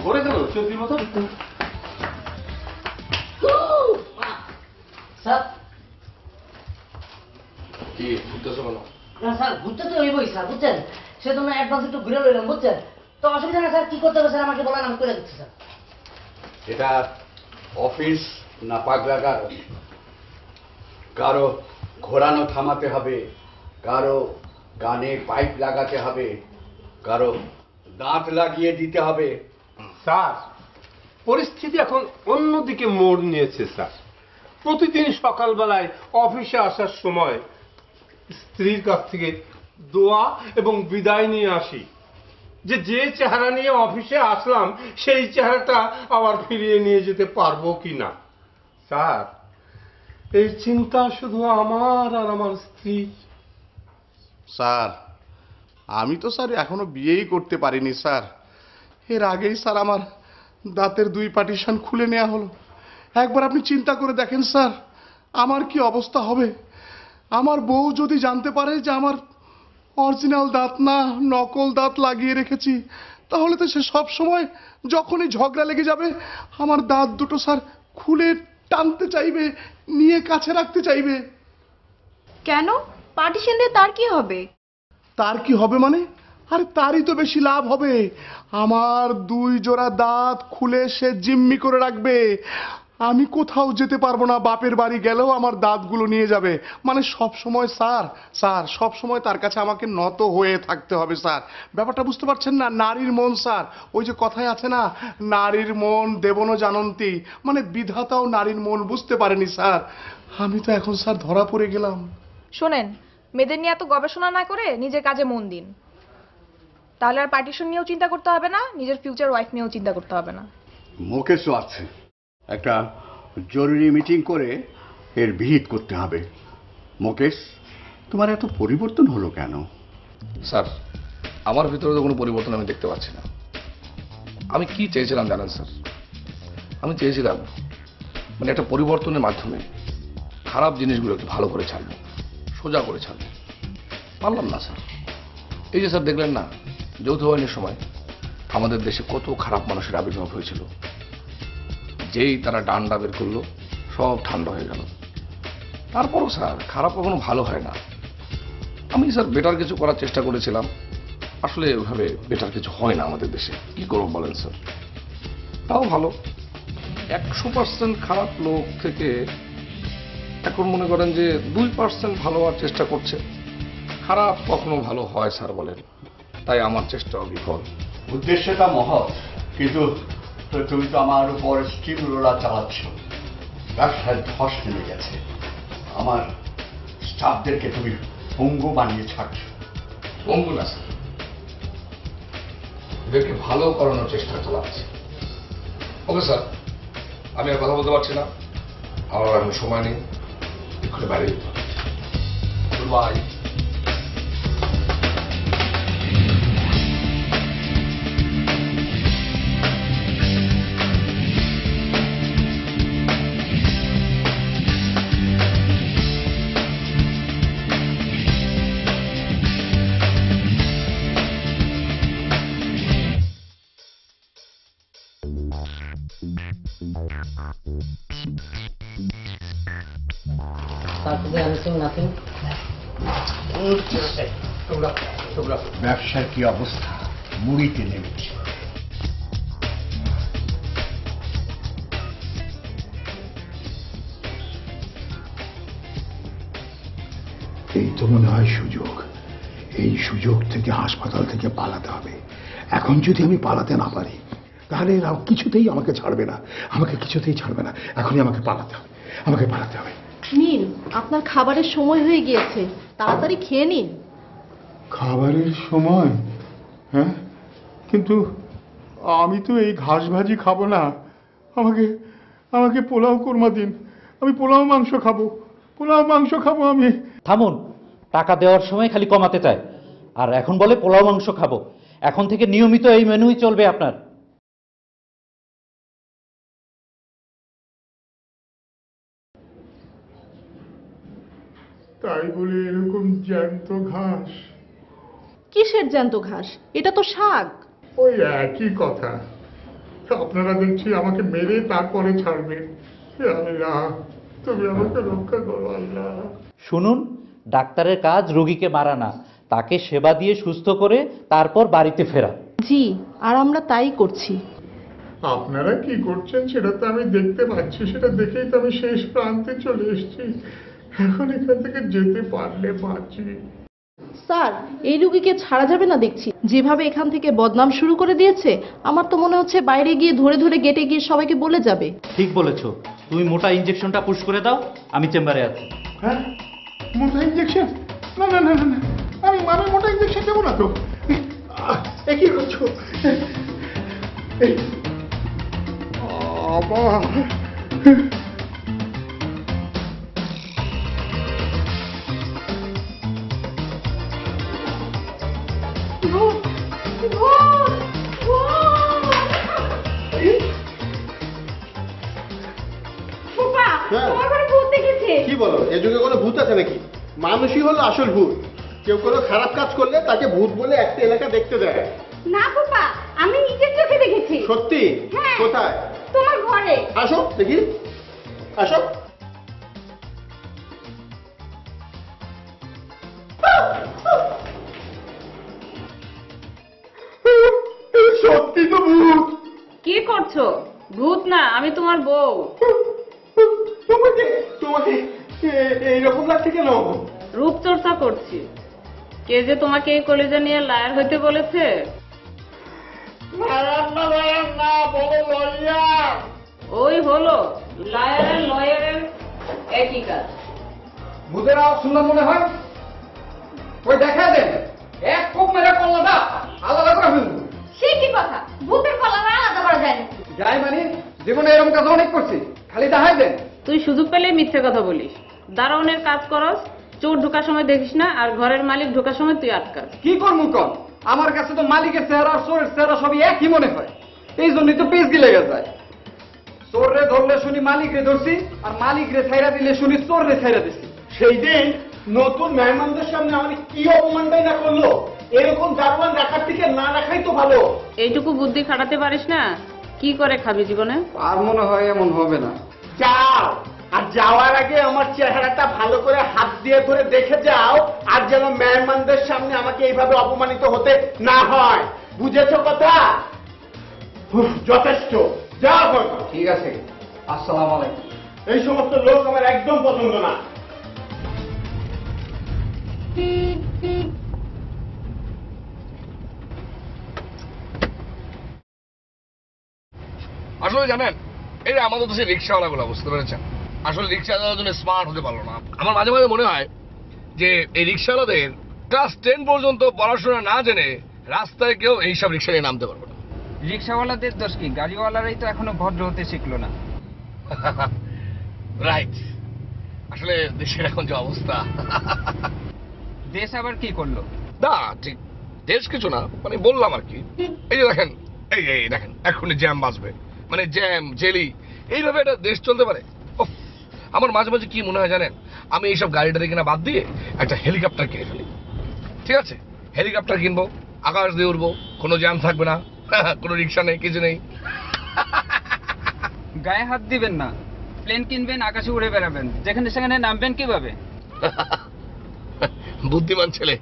ঘরে কেন চৌধুরী মতো? স্যার কি ঘুরতেছো কেন? না স্যার, ঘুরতে তো হইবই স্যার, বুঝছেন? সেজন্য অ্যাডভান্স একটু ঘুরে লইলাম, বুঝছেন? তো অসুবিধা না স্যার, কি করতে হবে স্যার আমাকে বলেন, আমি করে দিচ্ছি স্যার। এটা অফিস না পাগলাগার? কারো ঘোরানো থামাতে হবে, কারো গানে পাইপ লাগাতে হবে, কারো দাঁত লাগিয়ে দিতে হবে। স্যার, পরিস্থিতি এখন অন্যদিকে মোড় নিয়েছে স্যার। প্রতিদিন সকালবেলায় অফিসে আসার সময় স্ত্রীর কাছ থেকে দোয়া এবং বিদায় নিয়ে আসি, যে চেহারা নিয়ে অফিসে আসলাম সেই চেহারাটা আবার ফিরিয়ে নিয়ে যেতে পারবো কিনা। স্যার, এই চিন্তা শুধু আমার আর আমার স্ত্রীর। স্যার, আমি তো স্যার এখনো বিয়েই করতে পারিনি স্যার। এর আগেই স্যার আমার দাঁতের 2 পার্টিশন খুলে নেওয়া হলো। একবার আপনি চিন্তা করে দেখেন স্যার, আমার কি অবস্থা হবে। আমার বউ যদি জানতে পারে যে আমার অরিজিনাল দাঁত না নকল দাঁত লাগিয়ে রেখেছি, তাহলে তো সে সব সময় যখনই ঝগড়া লেগে যাবে আমার দাঁত দুটো স্যার খুলে টানতে চাইবে, নিয়ে কাছে রাখতে চাইবে। কেন? পার্টিশন দিয়ে তার কি হবে? তার কি হবে মানে? আরে তারই তো বেশি লাভ হবে। আমার 2 জোড়া দাঁত খুলে সে জিম্মি করে রাখবে। আমি কোথাও যেতে পারবো না, বাপের বাড়ি গেলেও আমার দাঁতগুলো নিয়ে যাবে। মানে সব সময় স্যার সব সময় তার কাছে আমাকে নত হয়ে থাকতে হবে স্যার। ব্যাপারটা বুঝতে পারছেন না? নারীর মন স্যার, ওই যে কথায় আছে না, নারীর মন দেবনো জানন্তী, মানে বিধাতাও নারীর মন বুঝতে পারেনি স্যার। আমি তো এখন স্যার ধরা পড়ে গেলাম। শোনেন, মেয়েদের নিয়ে এত গবেষণা না করে নিজের কাজে মন দিন, তাহলে আর পার্টিশন নিয়েও চিন্তা করতে হবে না, নিজের ফিউচার ওয়াইফ নিয়েও চিন্তা করতে হবে না। মুকেশও আছে, একটা জরুরি মিটিং করে এর ভিত করতে হবে। মুকেশ, তোমার এত পরিবর্তন হলো কেন? স্যার, আমার ভিতরে তো কোনো পরিবর্তন আমি দেখতে পাচ্ছি না। আমি কি চেয়েছিলাম জানেন স্যার? আমি চেয়েছিলাম মানে একটা পরিবর্তনের মাধ্যমে খারাপ জিনিসগুলোকে ভালো করে ছাড়বো, সোজা করে ছাড়বো। পারলাম না স্যার। এই যে স্যার দেখলেন না, যৌথ বাহিনীর সময় আমাদের দেশে কত খারাপ মানুষের আবির্ভাব হয়েছিল। যেই তারা ডান্ডা বের করলো, সব ঠান্ডা হয়ে গেল। তারপরও স্যার, খারাপ কখনো ভালো হয় না। আমি স্যার বেটার কিছু করার চেষ্টা করেছিলাম, আসলে ওইভাবে বেটার কিছু হয় না আমাদের দেশে। কি করবো বলেন স্যার? তাও ভালো, 100% খারাপ লোক থেকে এখন মনে করেন যে 2% ভালো হওয়ার চেষ্টা করছে। খারাপ কখনো ভালো হয় স্যার বলেন? তাই আমার চেষ্টাও বিফল। উদ্দেশ্যটা মহৎ, কিন্তু তুমি তো আমার উপর স্টিম রোলার চালাচ্ছ। ব্যবসায় ধস নেমে গেছে, আমার স্টাফদেরকে তুমি পঙ্গু বানিয়ে ছাড়ছ। পঙ্গু না স্যার, এদেরকে ভালো করানোর চেষ্টা চালাচ্ছি। ওকে স্যার, আমি আর কথা বলতে পারছি না, আমার এখন সময় নেই, এক্ষুনি বাইরে যেতে হবে। Good bye. ব্যবসার কি অবস্থা? মুড়িতে নেমেছে। এই তো মনে হয় সুযোগ। এই সুযোগ থেকে হাসপাতাল থেকে পালাতে হবে। এখন যদি আমি পালাতে না পারি, তাহলে এরা কিছুতেই আমাকে ছাড়বে না, আমাকে কিছুতেই ছাড়বে না। এখনই আমাকে পালাতে হবে, আমাকে পালাতে হবে। নিন, আপনার খাবারের সময় হয়ে গিয়েছে, তাড়াতাড়ি খেয়ে নিন। খাবারের সময়? হ্যাঁ, কিন্তু আমি তো এই ঘাস ভাজি খাবো না। আমাকে আমাকে পোলাও কোরমা দিন, আমি পোলাও মাংস খাবো, পোলাও মাংস খাবো আমি। থামুন, টাকা দেওয়ার সময় খালি কমাতে চায়, আর এখন বলে পোলাও মাংস খাবো। এখন থেকে নিয়মিত এই মেনুই চলবে আপনার। তাই বলে এরকম জ্যান্ত ঘাস? কিসের জ্যান্ত ঘাস? এটা তো শাক। ওই একই কথা। আপনারা দেখছি আমাকে মেরে তারপরে ছাড়বেন। আল্লাহ, তুমি আমাকে রক্ষা করো আল্লাহ। শুনুন, ডাক্তারের কাজ রোগীকে মারা না, তাকে সেবা দিয়ে সুস্থ করে তারপর বাড়িতে ফেরা। জি, আর আমরা তাই করছি। আপনারা কি করছেন সেটা তো আমি দেখতে পাচ্ছি, সেটা দেখেই তো আমি শেষ প্রান্তে চলে এসেছি। এখন এখান থেকে যেতে পারলে বাঁচি। স্যার, এই রুগীকে ছাড়া যাবে না দেখছি। যেভাবে এখান থেকে বদনাম শুরু করে দিয়েছে, আমার তো মনে হচ্ছে বাইরে গিয়ে ধরে ধরে গেটে গিয়ে সবাইকে বলে যাবে। ঠিক বলেছো, তুমি মোটা ইঞ্জেকশনটা পুশ করে দাও, আমি চেম্বারে আছি। হ্যাঁ, মোটা ইঞ্জেকশন? না না না না না, আমি মোটা ইঞ্জেকশন দেবো না তো। এ কি করছো? এই আবার কি বলো, এ যুগে কোনো ভূত আছে নাকি? মানুষই হলো আসল ভূত। কেউ কোনো খারাপ কাজ করলে তাকে ভূত বলে একটা এলাকা দেখতে দেয়। না বাবা, আমি নিজের চোখে দেখেছি। সত্যি? কোথায়? তোমার ঘরে। আসো দেখি, আসো। সত্যি তো ভূত। কি করছো? ভূত না, আমি তোমার বউ। তোমাকে তোমাকে এইরকম লাগছে কেন? রূপচর্চা করছি। কে যে তোমাকে এই কলেজে নিয়ে লায়ার হইতে বলেছে? ওই হলো লায়ার লয়ারের একই কাজ। ভূতের আওয়াজ শুনলাম মনে হয়। ওই দেখা দেন, এক কোপ মেরে কল্লাটা আলাদা করে ফেলবো। সে কি কথা? ভূতের কলা আলাদা করা যায় না। যাই মানে, জীবনে এরকম কাজ অনেক করছি, খালি দেখাই দেন। তুই সুযোগ পেলে মিথ্যে কথা বলিস। দারোয়ানের কাজ করস, চোর ঢোকার সময় দেখিস না, আর ঘরের মালিক ঢোকার সময় তুই আটকাস। কি করবো কর? আমার কাছে তো মালিকের চেহারা আর চোরের চেহারা সবই একই মনে হয়। এই জন্যই তো পেজ গিলে যায়। চোররে ধরলে শুনি মালিকরে ধরছি, আর মালিকরে ছাইরা দিলে শুনি চোররে ছাইরা দিছি। সেই দিন নতুন মেহমানদের সামনে আমাকে কি অপমানটাই না করলো। এরকম দারোয়ান রাখার থেকে না রাখাই তো ভালো। এইটুকু বুদ্ধি খাটাতে পারিস না? কি করে খাবি জীবনে? আর মনে হয় এমন হবে না। যাও, আর যাওয়ার আগে আমার চেহারাটা ভালো করে হাত দিয়ে ধরে দেখে যাও, আর যেন মেহমানদের সামনে আমাকে এইভাবে অপমানিত হতে না হয়। বুঝেছো কথা? যথেষ্ট, যাও এখন। ঠিক আছে, আসসালামু আলাইকুম। এই সমস্ত লোক আমার একদম পছন্দ না। আসলে জানেন, এই যে আমাদের দেশে রিক্সাওয়ালাগুলো, বুঝতে পেরেছেন, আসলে রিক্সা চালানোর জন্য স্মার্ট হতে পারলো না। আমার মাঝে মাঝে মনে হয় যে এই রিক্সাওয়ালাদের ক্লাস 10 পর্যন্ত পড়াশোনা না জেনে রাস্তায় কেউ এইসব রিক্সা নিয়ে নামতে পারবে না। রিক্সাওয়ালাদের দোষ কি? গাড়িওয়ালারাই তো এখনো ভদ্র হতে শিখলো না। রাইট। আসলে দেশের এখন যে অবস্থা। দেশ আবার কি করলো? না ঠিক দেশ কিছু না, মানে বললাম আর কি। এই যে দেখেন, এই দেখেন, এখনই জ্যাম বাজবে, মানে জ্যাম জেলি, এইভাবে একটা দেশ চলতে পারে? আমার মাঝে মাঝে কি মনে হয় জানেন, আমি এইসব গাড়িটা কিনা বাদ দিয়ে একটা হেলিকপ্টার কিনে ফেলি। ঠিক আছে, হেলিকপ্টার কিনবো, আকাশ দিয়ে উঠবো, কোনো জ্যাম থাকবে না, কোনো রিক্সা নেই, কিছু নেই। গায়ে হাত দিবেন না, প্লেন কিনবেন, আকাশে উড়ে বেড়াবেন, যেখানে সেখানে নামবেন কিভাবে? বুদ্ধিমান ছেলে,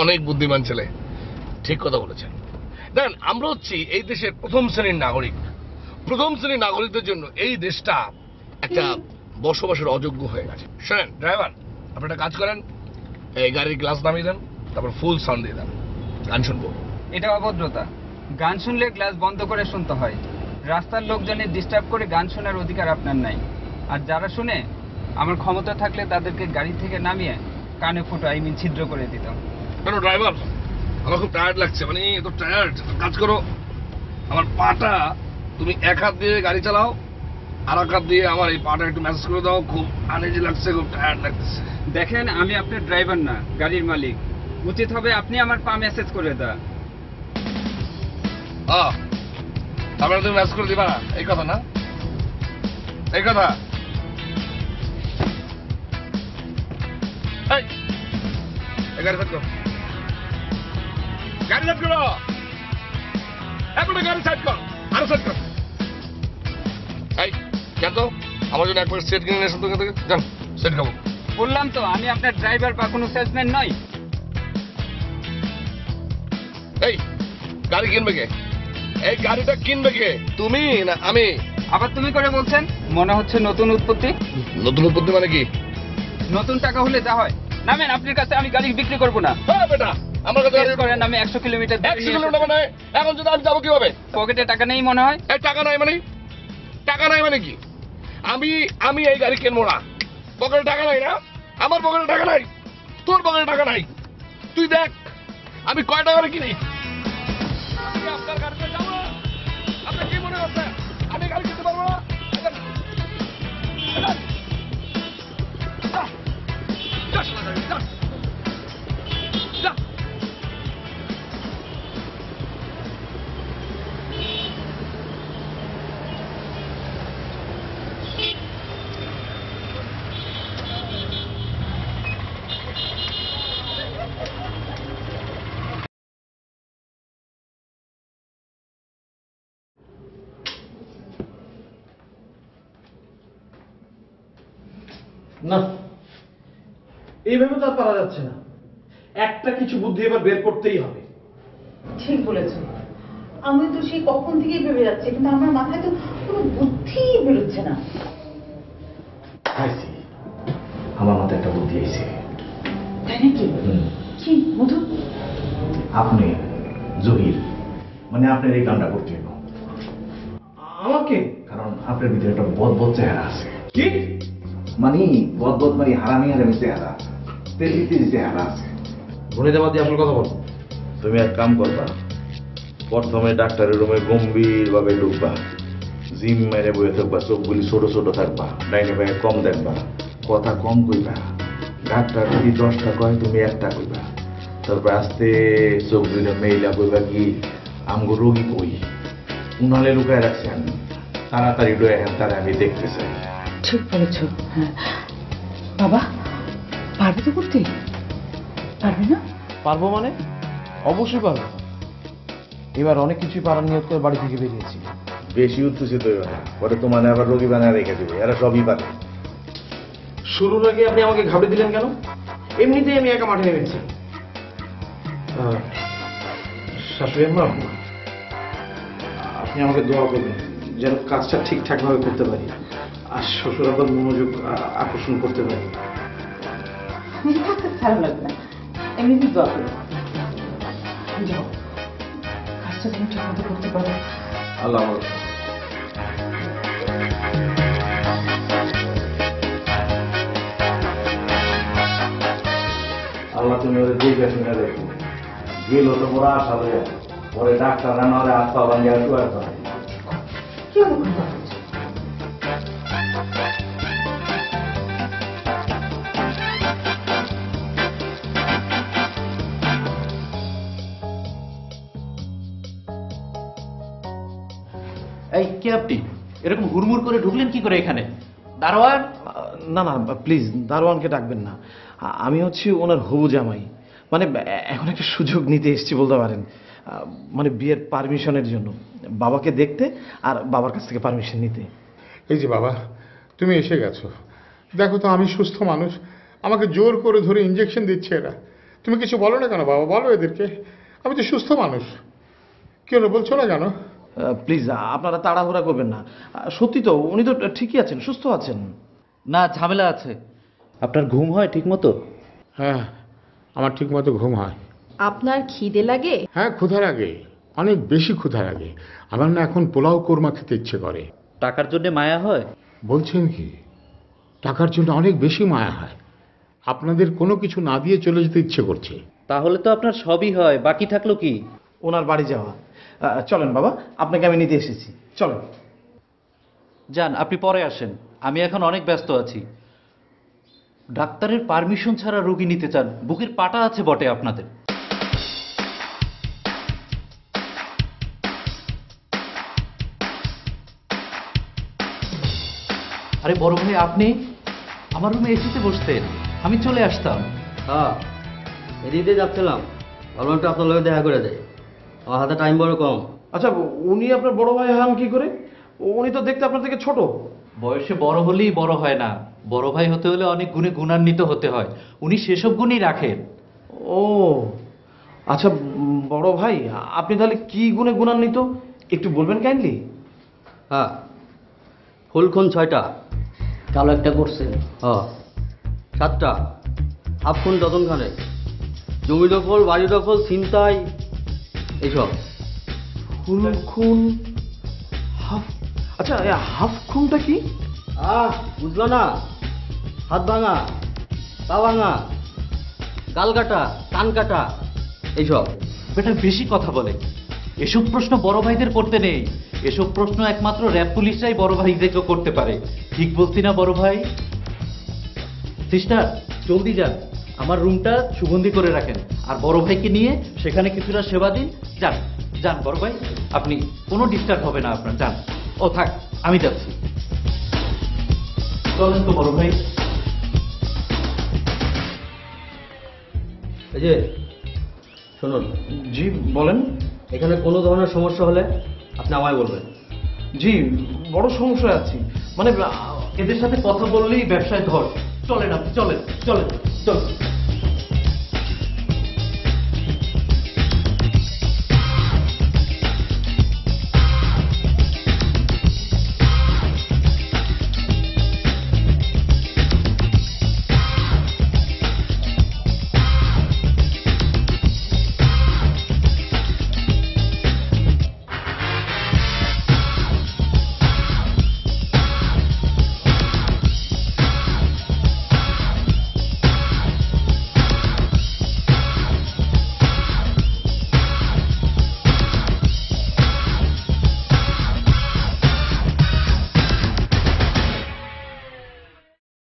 অনেক বুদ্ধিমান ছেলে, ঠিক কথা বলেছেন। দেখেন, আমরা হচ্ছি এই দেশের প্রথম শ্রেণীর নাগরিক। প্রথম শ্রেণীর নাগরিকদের জন্য এই দেশটা একটা বসবাসের অযোগ্য হয়ে গেছে। শোনেন ড্রাইভার, আপনি একটা কাজ করেন, এই গাড়ির গ্লাস নামিয়ে দেন, তারপর ফুল সাউন্ড দিয়ে দেন, গান শুনবো। এটা অভদ্রতা। গান শুনলে গ্লাস বন্ধ করে শুনতে হয়। রাস্তার লোকজনের ডিস্টার্ব করে গান শোনার অধিকার আপনার নাই। আর যারা শুনে, আমার ক্ষমতা থাকলে তাদেরকে গাড়ি থেকে নামিয়ে কানে ফুটো ছিদ্র করে দিতাম। কেন ড্রাইভার, আমার খুব টায়ার্ড লাগছে, মানে এত টায়ার্ড। কাজ করো, আমার পাটা তুমি এক হাত দিয়ে গাড়ি চালাও, আর এক হাত দিয়ে আমার এই পাটা একটু ম্যাসেজ করে দাও। খুব আনইজি লাগছে, খুব টায়ার্ড লাগছে। দেখেন, আমি আপনার ড্রাইভার না, গাড়ির মালিক। উচিত হবে আপনি আমার পা মেসেজ করে দেন। তারপরে তুমি ম্যাসেজ করে দিবা, এই কথা না? এই কথা। এই গাড়ি থাকো। গাড়ি সাইড করো, এখন গাড়ি সাইড কর, আরো সাইড কর। এই কেন তো আমার জন্য একবার সেট কিনে নিয়ে এসো তো, যান সেট খাবো। বললাম তো আমি আপনার ড্রাইভার বা কোনো সেলসম্যান নই। এই গাড়ি কিনবে কে? এই গাড়িটা কিনবে কে, তুমি না আমি? আবার তুমি করে বলছেন, মনে হচ্ছে নতুন উৎপত্তি। নতুন উৎপত্তি মানে কি? নতুন টাকা হলে যা হয়। নামেন, আপনার কাছে আমি গাড়ি বিক্রি করবো না। হ্যাঁ বেটা, আমার কাছে টেস্ট করেন, আমি 100 কিলোমিটার 100 কিলোমিটার মানে এখন যদি আমি যাবো কিভাবে? পকেটে টাকা নেই মনে হয়। এই টাকা নাই মানে? টাকা নাই মানে কি? আমি এই গাড়ি কিনবো না। পকেটে টাকা নাই না? আমার পকেটে টাকা নাই, তোর পকেটে টাকা নাই। তুই দেখ আমি কয় টাকা করে কিনি। আমি আপনার গাড়িতে যাবো না। আপনি কি মনে করছেন আমি গাড়ি কিনতে পারবো না? না, এইভাবে তো আর পারা যাচ্ছে না। একটা কিছু বুদ্ধি এবার বের করতেই হবে। ঠিক বলেছ, আমি তো সেই কখন থেকেই ভেবে যাচ্ছি, কিন্তু আমার মাথায় তো কোনো বুদ্ধি বেরোচ্ছে না। আমার মাথায় একটা বুদ্ধি এসেছে। তাই নাকি? কি মধু? আপনি জহির, মানে আপনার এই কামটা করতে হবে। আমাকে? কারণ আপনার ভিতরে একটা বদবদ চেহারা আছে। কি মানে বদবদ মানে হারামি হারামি চেহারা, তেজি তেজি চেহারা আছে। গণিতাবাদ দিয়ে আপনার কথা বল। তুমি এক কাম করবা, প্রথমে ডাক্তারের রুমে গম্ভীর ভাবে ঢুকবা, জিম মেরে বয়ে থাকবা, চোখগুলি ছোট ছোট থাকবা, ডাইনে বায়ে কম দেখবা, কথা কম কইবা। ডাক্তার যদি 10টা কয় তুমি 1টা কইবা। তারপর আস্তে চোখ দুইটা মেইলা কইবা কি আমগো রোগী কই, উনালে লুকায় রাখছি আমি, তাড়াতাড়ি ডয়ে হ্যাঁ তারা আমি দেখতে চাই। ঠিক বলেছ। হ্যাঁ বাবা, পারবে তো করতে? পারবে না? পারবো মানে? অবশ্যই পারবো। এবার অনেক কিছুই পারার নিয়ত করে বাড়ি থেকে বেরিয়েছি। বেশি উত্তেজিত হইবে না, পরে তোমার আবার রোগী বানায় রেখে দেবে, এরা সবই পারে। শুরুর আগে আপনি আমাকে ঘাবড়ে দিলেন কেন? এমনিতেই আমি একা মাঠে নেমেছি। শাশুড়ি আম্মা, আপনি আমাকে দোয়া করবেন যেন কাজটা ঠিকঠাক ভাবে করতে পারি, আর শ্বশুর আবার মনোযোগ আকর্ষণ করতে পারি। খারাপ লাগবে না, এমনি দোয়া করো। যাও, কাজটা তুমি ঠিক মতো করতে পারো। আল্লাহ আল্লাহ তুমি ওদের দেখে শুনে দেখো, গেল তো বড় আশা হয়ে, পরে ডাক্তার রান্নারে আস্তা ভাঙিয়ে শুয়ে থাকে। কি রকম কথা? এই কে আপনি? এরকম হুড়মুড় করে ঢুকলেন কি করে এখানে? দারোয়ান? না না প্লিজ, দারোয়ানকে ডাকবেন না। আমি হচ্ছি ওনার হবু জামাই, মানে এখন একটা সুযোগ নিতে এসেছি বলতে পারেন, মানে বিয়ের পারমিশনের জন্য, বাবাকে দেখতে আর বাবার কাছ থেকে পারমিশন নিতে। এই যে বাবা, তুমি এসে গেছো। দেখো তো আমি সুস্থ মানুষ, আমাকে জোর করে ধরে ইঞ্জেকশন দিচ্ছে এরা। তুমি কিছু বলো না কেন বাবা? বলো এদেরকে, আমি তো সুস্থ মানুষ। কি হলো বলছো না কেন? প্লিজ আপনারা তাড়াহুড়া করবেন না। সত্যি তো উনি তো ঠিকই আছেন, সুস্থ আছেন। না, ঝামেলা আছে। আপনার ঘুম হয় ঠিক মতো? হ্যাঁ, আমার ঠিক মতো ঘুম হয়। আপনার খিদে লাগে? হ্যাঁ, ক্ষুধা লাগে, অনেক বেশি ক্ষুধা লাগে। আমার না এখন পোলাও কোরমা খেতে ইচ্ছে করে। টাকার জন্য মায়া হয়? বলছেন কি? টাকার জন্য অনেক বেশি মায়া হয়। আপনাদের কোনো কিছু না দিয়ে চলে যেতে ইচ্ছে করছে। তাহলে তো আপনার সবই হয়, বাকি থাকলো কি? ওনার বাড়ি যাওয়া। চলেন বাবা, আপনাকে আমি নিতে এসেছি, চলেন। যান, আপনি পরে আসেন, আমি এখন অনেক ব্যস্ত আছি। ডাক্তারের পারমিশন ছাড়া রোগী নিতে চান? বুকের পাটা আছে বটে আপনাদের। আরে বড় ভাই, আপনি আমার রুমে এসিতে বসতেন, আমি চলে আসতাম। হ্যাঁ, এদিকে যাচ্ছিলাম, ভাবলাম একটু আপনার লগে দেখা করে দেয়, আমার হাতে টাইম বড় কম। আচ্ছা, উনি আপনার বড় ভাই হন কি করে? উনি তো দেখতে আপনার থেকে ছোট। বয়সে বড় হলেই বড় হয় না, বড় ভাই হতে হলে অনেক গুণে গুণান্বিত হতে হয়, উনি সেসব গুণই রাখেন। ও আচ্ছা বড় ভাই, আপনি তাহলে কি গুণে গুণান্বিত একটু বলবেন কাইন্ডলি? হ্যাঁ, ফুলখন 6টা, কালো একটা করছে, হ্যাঁ 7টা, হাফ খুন ডজনখানে, জমি দখল, বাড়ি দখল, ছিনতাই, এইসব। ফুল খুন, হাফ। আচ্ছা, হাফ খুনটা কি? বুঝলো না? হাত ভাঙা, পা ভাঙা, গাল কাটা, কান কাটা, এইসব। বেটা বেশি কথা বলে, এসব প্রশ্ন বড় ভাইদের করতে নেই, এসব প্রশ্ন একমাত্র র্যাব পুলিশরাই বড় ভাইদেরকে করতে পারে। ঠিক বলছি না বড় ভাই? সিস্টার জলদি যান, আমার রুমটা সুগন্ধি করে রাখেন, আর বড় ভাইকে নিয়ে সেখানে কিছুটা সেবা দিন। যান যান বড় ভাই, আপনি কোনো ডিস্টার্ব হবে না আপনার, যান। ও থাক, আমি যাচ্ছি। চলেন তো বড় ভাই। এই যে শুনুন। জি বলেন। এখানে কোনো ধরনের সমস্যা হলে আপনি আমায় বলবেন। জি, বড় সমস্যায় আছি, মানে এদের সাথে কথা বললেই ব্যবসায় ধর। চলেন আপনি, চলেন চলেন চলেন।